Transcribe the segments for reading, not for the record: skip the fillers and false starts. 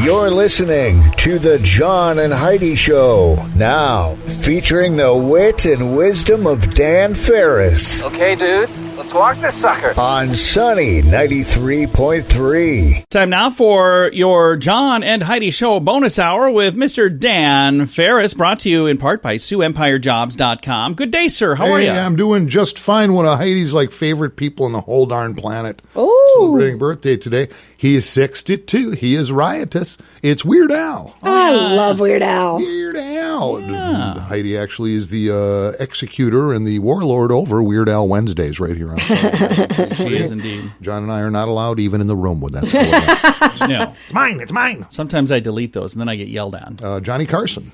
You're listening to the John and Heidi Show, now featuring the wit and wisdom of Dan Farris. Okay, dudes, let's walk this sucker. On Sunny 93.3. Time now for your John and Heidi Show bonus hour with Mr. Dan Farris, brought to you in part by SiouxEmpireJobs.com. Good day, sir. How are you? Hey, I'm doing just fine. One of Heidi's favorite people in the whole darn planet. Oh, celebrating birthday today. He is 62. He is riotous. It's Weird Al. I love Weird Al. Weird Al. Yeah. Heidi actually is the executor and the warlord over Weird Al Wednesdays right here on Sunday. She is indeed. John and I are not allowed even in the room when that's going on. No. It's mine. It's mine. Sometimes I delete those and then I get yelled at. Johnny Carson.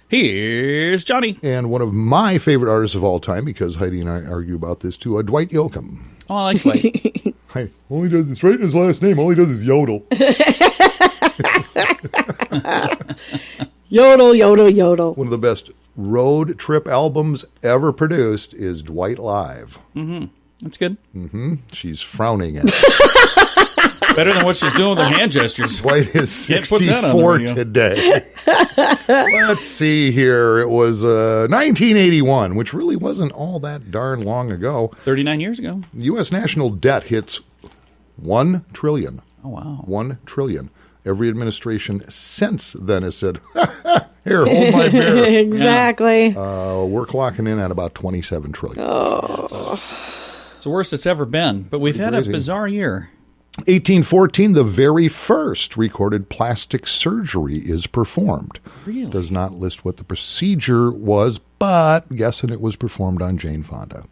Here's Johnny. And one of my favorite artists of all time, because Heidi and I argue about this too, Dwight Yoakam. Oh, I like Dwight. All he does is write his last name. All he does is yodel. Yodel, yodel, yodel. One of the best road trip albums ever produced is Dwight Live. Mm-hmm. That's good. Mm-hmm. She's frowning at it. Better than what she's doing with her hand gestures. Dwight is 64 today. Let's see here. It was 1981, which really wasn't all that darn long ago. 39 years ago. U.S. national debt hits $1 trillion. Oh, wow. $1 trillion. Every administration since then has said, here, hold my beer. Exactly. We're clocking in at about $27 trillion. Oh. It's the worst it's ever been, but we've had crazy. a bizarre year. 1814, the very first recorded plastic surgery is performed. Really? Does not list what the procedure was, but guessing it was performed on Jane Fonda.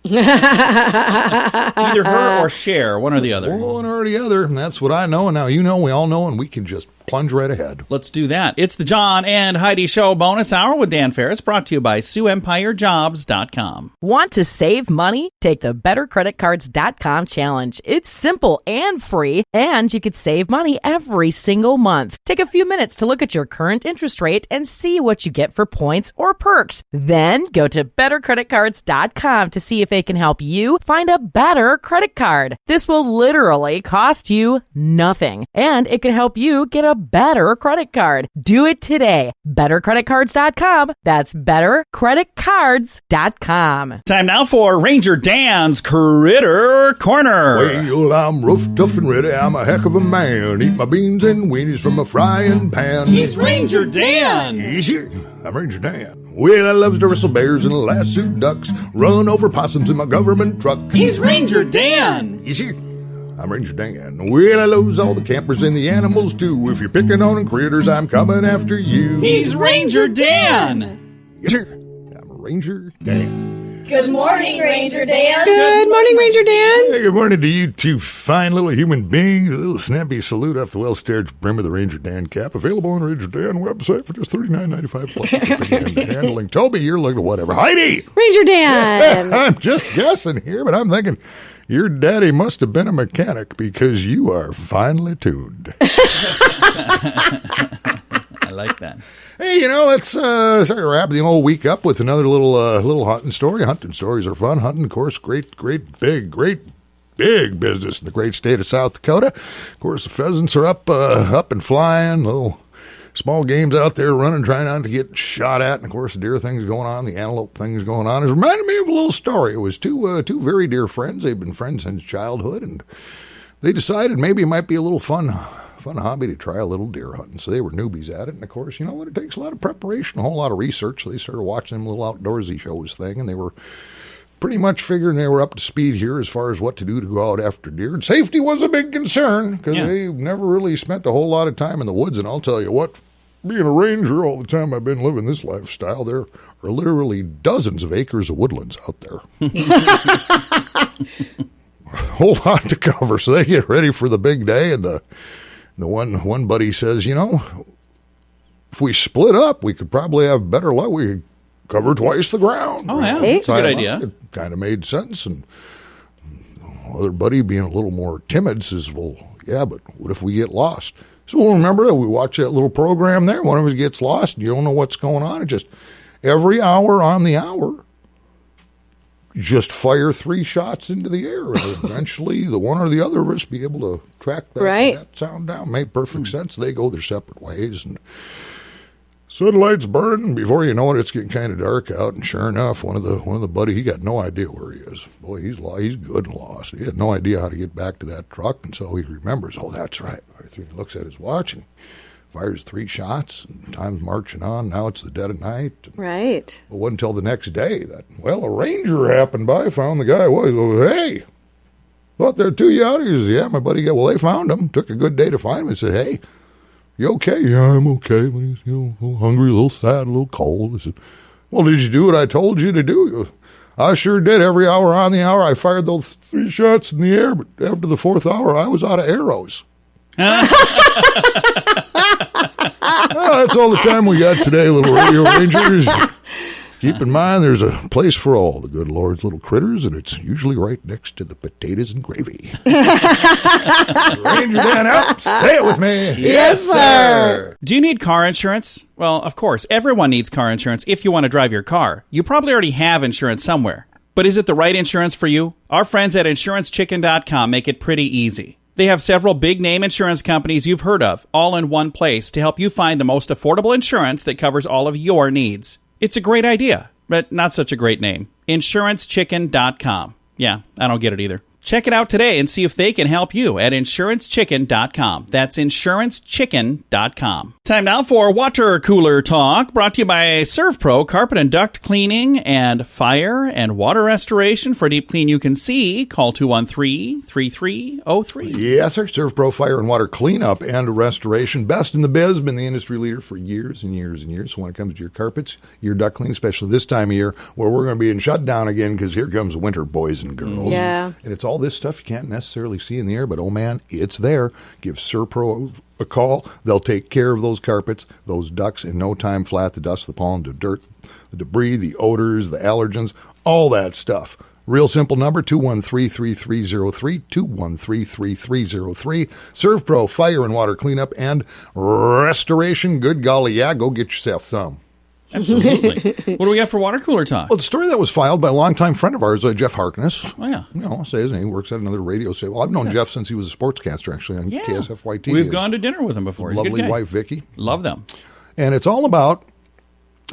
Either her or Cher, one or the other. One or the other, and that's what I know. And now you know, we all know, and we can just plunge right ahead. Let's do that. It's the John and Heidi Show bonus hour with Dan Farris, brought to you by SiouxEmpireJobs.com. Want to save money? Take the BetterCreditCards.com challenge. It's simple and free, and you could save money every single month. Take a few minutes to look at your current interest rate and see what you get for points or perks. Then go to BetterCreditCards.com to see if they can help you find a better credit card. This will literally cost you nothing, and it could help you get a better credit card. Do it today. BetterCreditCards.com. That's BetterCreditCards.com. Time now for Ranger Dan's Critter Corner. Well, I'm rough, tough, and ready. I'm a heck of a man. Eat my beans and weenies from a frying pan. He's Ranger Dan. Easy. I'm Ranger Dan. Well, I loves to wrestle bears and lasso ducks, run over possums in my government truck. He's Ranger Dan. Easy. I'm Ranger Dan. Well, I loves all the campers and the animals too. If you're picking on critters, I'm coming after you. He's Ranger Dan. Yes, sir. I'm Ranger Dan. Good morning, Ranger Dan. Good morning, Ranger Dan. Hey, good morning to you two fine little human beings. A little snappy salute off the well-starched brim of the Ranger Dan cap. Available on the Ranger Dan website for just $39.95 plus shipping and handling. Toby, you're looking at whatever. Heidi! Ranger Dan. I'm just guessing here, but I'm thinking your daddy must have been a mechanic because you are finely tuned. I like that. Hey, let's start to wrap the whole week up with another little hunting story. Hunting stories are fun. Hunting, of course, great big business in the great state of South Dakota. Of course, the pheasants are up and flying. Little small games out there running, trying not to get shot at. And, of course, the deer thing's going on. The antelope thing's going on. It reminded me of a little story. It was two very dear friends. They've been friends since childhood, and they decided maybe it might be a little fun hobby to try a little deer hunting. So they were newbies at it. And, of course, you know what? It takes a lot of preparation, a whole lot of research. So they started watching them little outdoorsy shows thing, and they were pretty much figuring they were up to speed here as far as what to do to go out after deer. And safety was a big concern because they never really spent a whole lot of time in the woods. And I'll tell you what, being a ranger all the time I've been living this lifestyle, there are literally dozens of acres of woodlands out there. A whole lot to cover. So they get ready for the big day, and the one buddy says, if we split up, we could probably have better luck. We could cover twice the ground. Oh, yeah. That's a good idea. It kind of made sense. And the other buddy, being a little more timid, says, well, yeah, but what if we get lost? So we'll remember that we watch that little program there. One of us gets lost, and you don't know what's going on. It just every hour on the hour, just fire 3 shots into the air, and eventually the one or the other of us be able to track that sound down. Made perfect sense. They go their separate ways, and sunlight's burning. Before you know it, it's getting kind of dark out. And sure enough, one of the buddy, he got no idea where he is. Boy, he's good and lost. He had no idea how to get back to that truck, and so he remembers. Oh, that's right. He looks at his watch and fires 3 shots, and time's marching on. Now it's the dead of night. Right. It wasn't until the next day that, a ranger happened by, found the guy. Well, hey, thought there'd 2 you out here. He said, yeah, my buddy. Well, they found him. Took a good day to find him. He said, hey, you okay? Yeah, I'm okay. He's, a little hungry, a little sad, a little cold. I said, well, did you do what I told you to do? I sure did. Every hour on the hour, I fired those 3 shots in the air, but after the 4th hour, I was out of arrows. That's all the time we got today, little radio rangers. Keep in mind, there's a place for all the good Lord's little critters, and it's usually right next to the potatoes and gravy. Ranger Dan out. Say it with me. Yes, sir. Do you need car insurance? Well, of course, everyone needs car insurance if you want to drive your car. You probably already have insurance somewhere. But is it the right insurance for you? Our friends at InsuranceChicken.com make it pretty easy. They have several big-name insurance companies you've heard of, all in one place to help you find the most affordable insurance that covers all of your needs. It's a great idea, but not such a great name. InsuranceChicken.com. Yeah, I don't get it either. Check it out today and see if they can help you at InsuranceChicken.com. That's InsuranceChicken.com. Time now for Water Cooler Talk, brought to you by ServPro Carpet and Duct Cleaning and Fire and Water Restoration. For deep clean you can see, call 213-3303. Yes, sir. ServPro Fire and Water Cleanup and Restoration. Best in the biz. Been the industry leader for years and years and years. So when it comes to your carpets, your duct cleaning, especially this time of year, where we're going to be in shutdown again because here comes winter, boys and girls. Yeah. And it's all this stuff you can't necessarily see in the air, but oh man, it's there. Give ServPro a call. They'll take care of those carpets, those ducts in no time flat, the dust, the pollen, the dirt, the debris, the odors, the allergens, all that stuff. Real simple number, 213-3303, 213-3303. ServPro Fire and Water Cleanup and Restoration. Good golly, yeah, go get yourself some. Absolutely. What do we got for Water Cooler Talk? Well, the story that was filed by a longtime friend of ours, Jeff Harkness. Oh, yeah. I'll say his name. He works at another radio station. Well, I've known Jeff since he was a sportscaster, actually, on KSFY-TV. We've gone to dinner with him before. He's lovely a good guy. wife, Vicky. Love them. And it's all about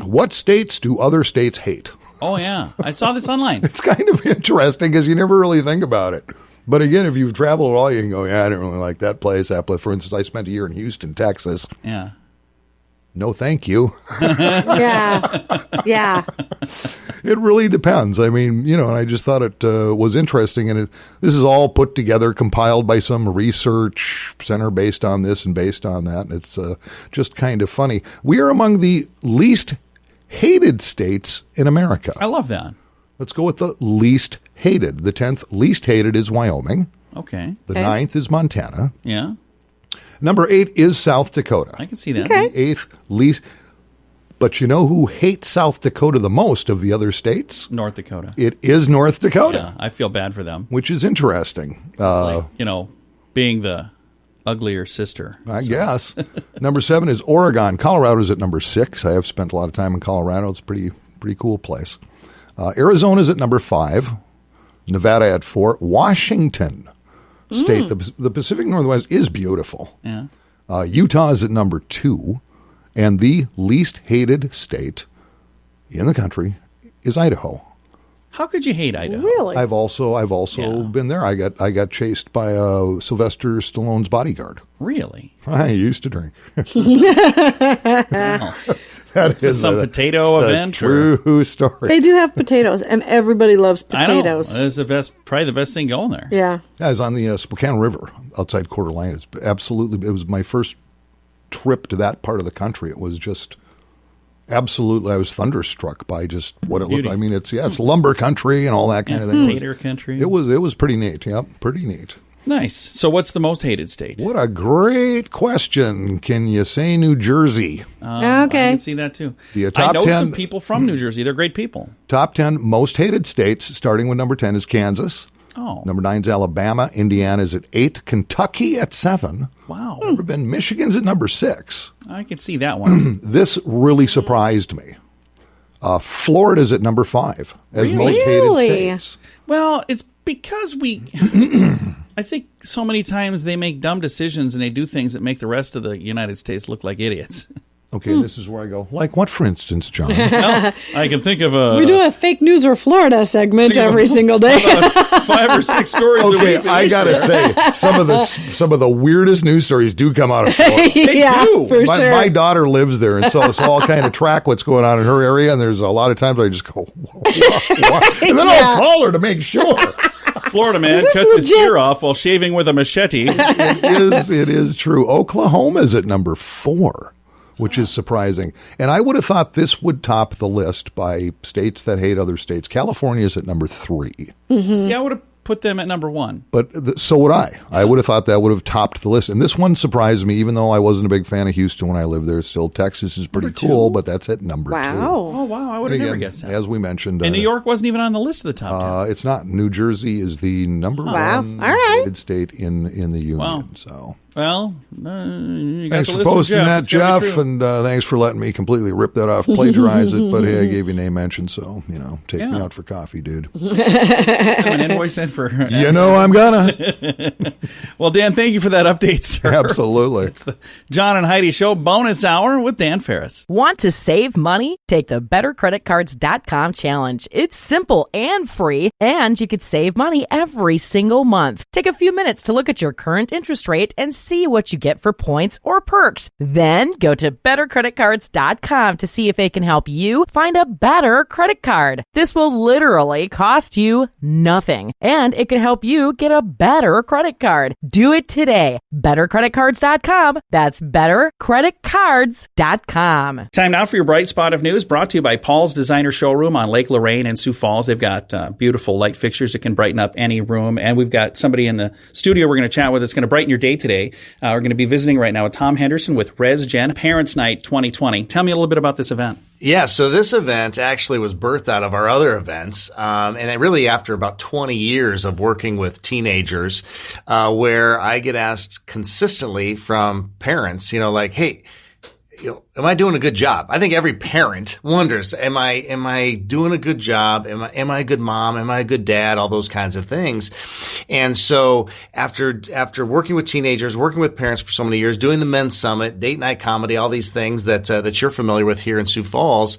what states do other states hate. Oh, yeah. I saw this online. It's kind of interesting because you never really think about it. But again, if you've traveled at all, you can go, yeah, I didn't really like that place. For instance, I spent a year in Houston, Texas. Yeah. No, thank you. Yeah. It really depends. I mean, and I just thought it was interesting. And this is all put together, compiled by some research center based on this and based on that. And it's just kind of funny. We are among the least hated states in America. I love that. Let's go with the least hated. The 10th least hated is Wyoming. Okay. The 9th is Montana. Yeah. Number 8 is South Dakota. I can see that. Okay. The 8th least. But you know who hates South Dakota the most of the other states? North Dakota. It is North Dakota. Yeah, I feel bad for them. Which is interesting. It's like, being the uglier sister. I guess. Number 7 is Oregon. Colorado's at number 6. I have spent a lot of time in Colorado. It's a pretty cool place. Arizona's at number 5. Nevada at 4. Washington State, the Pacific Northwest is beautiful. Yeah. Utah is at number 2. And the least hated state in the country is Idaho. How could you hate Idaho? Really? I've also been there. I got chased by Sylvester Stallone's bodyguard. Really? I used to drink. Wow. That is some potato event? True story. They do have potatoes, and everybody loves potatoes. I know. It's probably the best thing going there. Yeah. I was on the Spokane River outside Coeur d'Alene. It was my first trip to that part of the country. It was just absolutely, I was thunderstruck by just what it looked like. I mean, it's lumber country and all that kind of thing. Potato country. It was pretty neat. Yep, pretty neat. Nice. So what's the most hated state? What a great question. Can you say New Jersey? Okay. I can see that too. The I know 10 some people from New Jersey. They're great people. Top 10 most hated states, starting with number 10 is Kansas. Oh. Number 9 is Alabama. Indiana is at 8. Kentucky at 7. Wow. Never been. Michigan's at number 6. I can see that one. This really surprised me. Florida's at number 5 as most hated states. Well, it's because I think so many times they make dumb decisions and they do things that make the rest of the United States look like idiots. Okay, this is where I go. Like what, for instance, John? Well, I can think of We do a fake news or Florida segment every single day. 5 or 6 stories a Okay, week. I gotta say, some of the weirdest news stories do come out of Florida. yeah, do. for My, sure. my daughter lives there, and so I'll kind of track what's going on in her area. And there's a lot of times I just go, what? And then I'll call her to make sure. Florida man this cuts his legit? ear off while shaving with a machete. It is true. Oklahoma's at number 4. Which is surprising. And I would have thought this would top the list by states that hate other states. California's at number 3. See, I would have put them at number 1. But so would I. I would have thought that would have topped the list. And this one surprised me, even though I wasn't a big fan of Houston when I lived there. Still, Texas is pretty cool, but that's at number 2. Oh, wow. I would have never guessed that. As we mentioned. And New York wasn't even on the list of the top 10. It's not. New Jersey is the number one All right. hated state in the union. Wow. So. Well, you got Thanks the for list from posting Jeff. that, It's gotta be Jeff, true. and thanks for letting me completely rip that off, plagiarize it. But hey, I gave you name mention, so take me out for coffee, dude. Send an invoice then for. You know I'm gonna. Well, Dan, thank you for that update, sir. Absolutely. It's the John and Heidi Show bonus hour with Dan Farris. Want to save money? Take the bettercreditcards.com challenge. It's simple and free, and you could save money every single month. Take a few minutes to look at your current interest rate and see what you get for points or perks. Then go to bettercreditcards.com to see if they can help you find a better credit card. This will literally cost you nothing, and it could help you get a better credit card. Do it today. Bettercreditcards.com. That's bettercreditcards.com. Time now for your bright spot of news, brought to you by Paul's Designer Showroom on Lake Lorraine in Sioux Falls. They've got beautiful light fixtures that can brighten up any room, and we've got somebody in the studio we're going to chat with that's going to brighten your day today. We're going to be visiting right now with Tom Henderson with ResGen Parents Night 2020. Tell me a little bit about this event. Yeah, so this event actually was birthed out of our other events, and it really after about 20 years of working with teenagers, where I get asked consistently from parents, like, hey, am I doing a good job? I think every parent wonders, am I doing a good job? Am I a good mom? Am I a good dad? All those kinds of things. And so after working with teenagers, working with parents for so many years, doing the Men's Summit, date night comedy, all these things that you're familiar with here in Sioux Falls,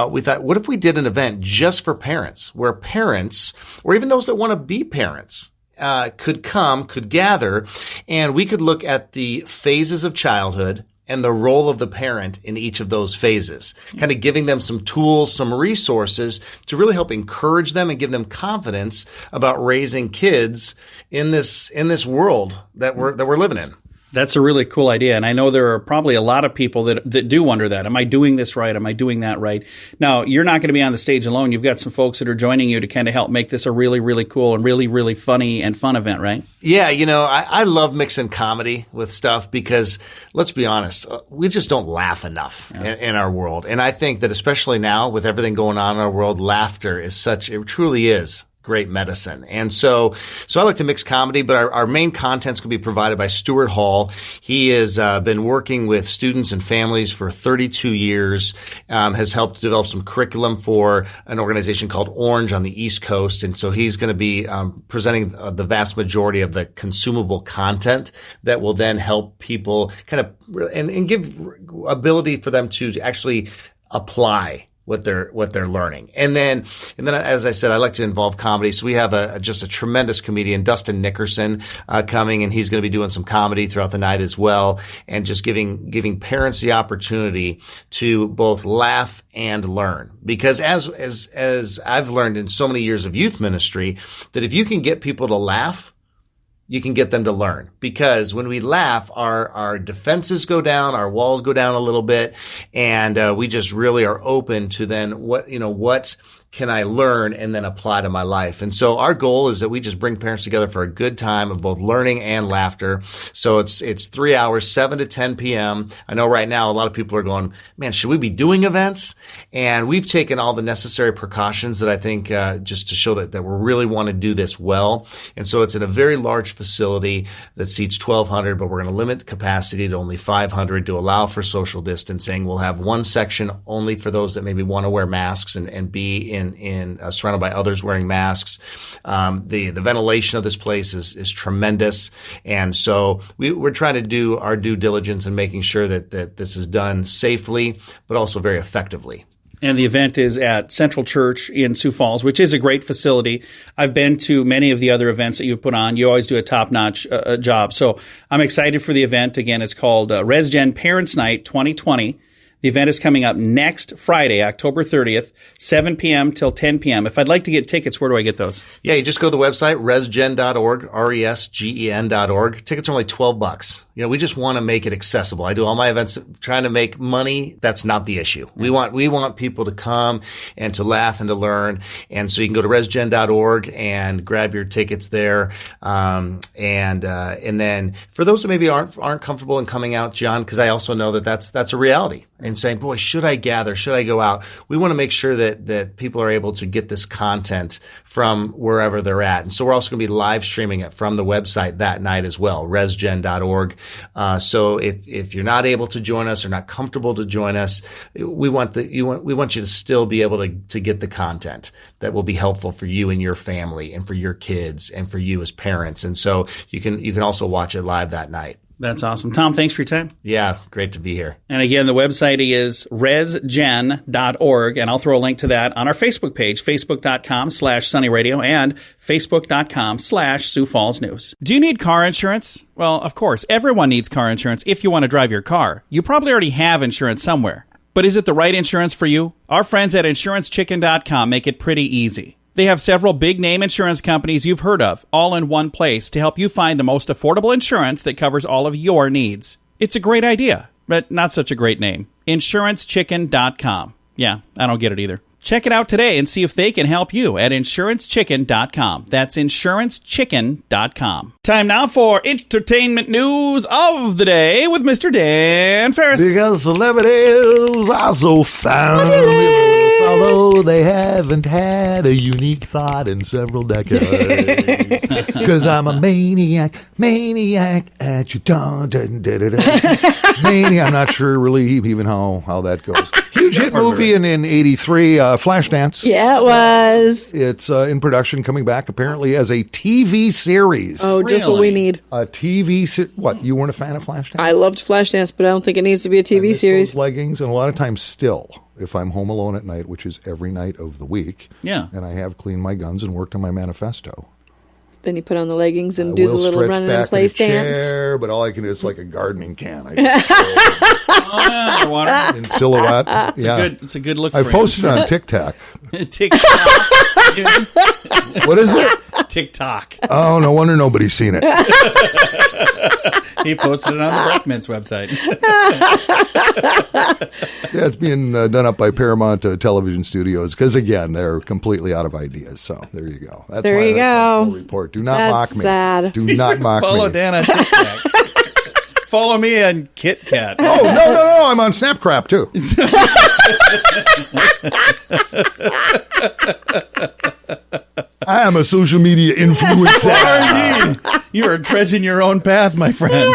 we thought, what if we did an event just for parents, where parents, or even those that want to be parents, could gather, and we could look at the phases of childhood and the role of the parent in each of those phases, kind of giving them some tools, some resources to really help encourage them and give them confidence about raising kids in this world that we're living in. That's a really cool idea, and I know there are probably a lot of people that do wonder that. Am I doing this right? Am I doing that right? Now, you're not going to be on the stage alone. You've got some folks that are joining you to kind of help make this a really, really cool and really, really funny and fun event, right? Yeah, I love mixing comedy with stuff because, let's be honest, we just don't laugh enough in our world. And I think that especially now with everything going on in our world, laughter is it truly is great medicine. And so I like to mix comedy, but our main content's going to be provided by Stuart Hall. He has been working with students and families for 32 years, has helped develop some curriculum for an organization called Orange on the East Coast. And so he's going to be presenting the vast majority of the consumable content that will then help people kind of and give ability for them to actually apply what they're learning. And then, as I said, I like to involve comedy. So we have just a tremendous comedian, Dustin Nickerson, coming, and he's going to be doing some comedy throughout the night as well, and just giving parents the opportunity to both laugh and learn. Because as I've learned in so many years of youth ministry, that if you can get people to laugh, you can get them to learn. Because when we laugh, our defenses go down, our walls go down a little bit, and we just really are open to then what can I learn and then apply to my life? And so our goal is that we just bring parents together for a good time of both learning and laughter. So it's 3 hours, 7 to 10 p.m. I know right now a lot of people are going, man, should we be doing events? And we've taken all the necessary precautions that I think just to show that we really want to do this well. And so it's in a very large facility that seats 1,200, but we're going to limit capacity to only 500 to allow for social distancing. We'll have one section only for those that maybe want to wear masks and be surrounded by others wearing masks. The ventilation of this place is tremendous. And so we're trying to do our due diligence in making sure that this is done safely, but also very effectively. And the event is at Central Church in Sioux Falls, which is a great facility. I've been to many of the other events that you've put on. You always do a top-notch job. So I'm excited for the event. Again, it's called ResGen Parents Night 2020. The event is coming up next Friday, October 30th, 7 p.m. till 10 p.m. If I'd like to get tickets, where do I get those? Yeah, you just go to the website, resgen.org, resgen.org. Tickets are only $12. We just want to make it accessible. I do all my events trying to make money. That's not the issue. We want people to come and to laugh and to learn. And so you can go to resgen.org and grab your tickets there. And then for those who maybe aren't comfortable in coming out, John, because I also know that's a reality. And saying, boy, should I gather? Should I go out? We want to make sure that people are able to get this content from wherever they're at. And so we're also going to be live streaming it from the website that night as well, resgen.org. So if you're not able to join us or not comfortable to join us, we want you to still be able to get the content that will be helpful for you and your family and for your kids and for you as parents. And so you can also watch it live that night. That's awesome. Tom, thanks for your time. Yeah, great to be here. And again, the website is resgen.org, and I'll throw a link to that on our Facebook page, facebook.com/sunnyradio and facebook.com/Sioux Falls News. Do you need car insurance? Well, of course, everyone needs car insurance if you want to drive your car. You probably already have insurance somewhere. But is it the right insurance for you? Our friends at InsuranceChicken.com make it pretty easy. They have several big-name insurance companies you've heard of, all in one place, to help you find the most affordable insurance that covers all of your needs. It's a great idea, but not such a great name. InsuranceChicken.com. Yeah, I don't get it either. Check it out today and see if they can help you at InsuranceChicken.com. That's InsuranceChicken.com. Time now for entertainment news of the day with Mr. Dan Farris. Because celebrities are so fabulous, although they haven't had a unique thought in several decades. Because I'm a maniac at your tongue. Maniac. I'm not sure really even how that goes. Huge hit movie in 83, Flashdance. Yeah, it was. It's in production, coming back apparently as a TV series. Oh, just what we need. A TV series. What, you weren't a fan of Flashdance? I loved Flashdance, but I don't think it needs to be a TV series. Those leggings, and a lot of times still, if I'm home alone at night, which is every night of the week, and I have cleaned my guns and worked on my manifesto. Then you put on the leggings and do the little run and play stance. Chair, but all I can do is like a gardening can. I just in silhouette. It's a good look for I posted it on TikTok. TikTok. What is it? TikTok. Oh, no wonder nobody's seen it. He posted it on the Breathmints website. Yeah, it's being done up by Paramount Television Studios because, again, they're completely out of ideas. So there you go. That's there you go. Report. Do not mock me. Sad. Do not mock me. Follow Dan on TikTok. Follow me on Kit Kat. Oh, no. I'm on Snapcrap, too. I am a social media influencer. You are trudging your own path, my friend.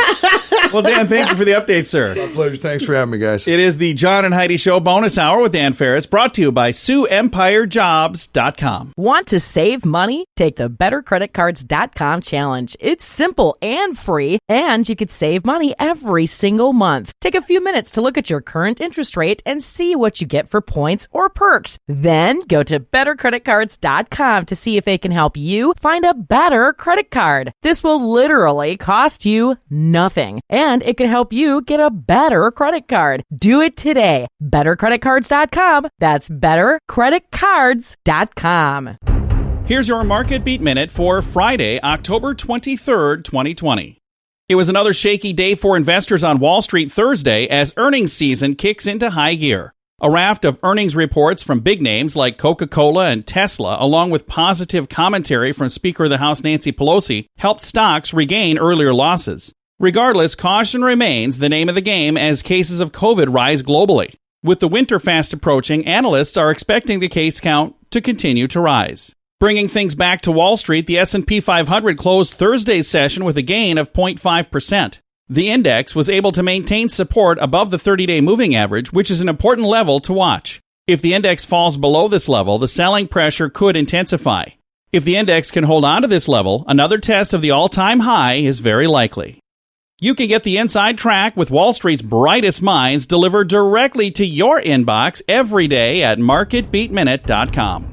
Well, Dan, thank you for the update, sir. My pleasure. Thanks for having me, guys. It is the John and Heidi Show bonus hour with Dan Farris, brought to you by SiouxEmpireJobs.com. Want to save money? Take the BetterCreditCards.com challenge. It's simple and free, and you could save money every single month. Take a few minutes to look at your current interest rate and see what you get for points or perks. Then go to BetterCreditCards.com to see if they can help you find a better credit card. This will literally cost you nothing, and it could help you get a better credit card. Do it today. BetterCreditCards.com. That's BetterCreditCards.com. Here's your Market Beat Minute for Friday, October 23rd, 2020. It was another shaky day for investors on Wall Street Thursday as earnings season kicks into high gear. A raft of earnings reports from big names like Coca-Cola and Tesla, along with positive commentary from Speaker of the House Nancy Pelosi, helped stocks regain earlier losses. Regardless, caution remains the name of the game as cases of COVID rise globally. With the winter fast approaching, analysts are expecting the case count to continue to rise. Bringing things back to Wall Street, the S&P 500 closed Thursday's session with a gain of 0.5%. The index was able to maintain support above the 30-day moving average, which is an important level to watch. If the index falls below this level, the selling pressure could intensify. If the index can hold on to this level, another test of the all-time high is very likely. You can get the inside track with Wall Street's brightest minds delivered directly to your inbox every day at marketbeatminute.com.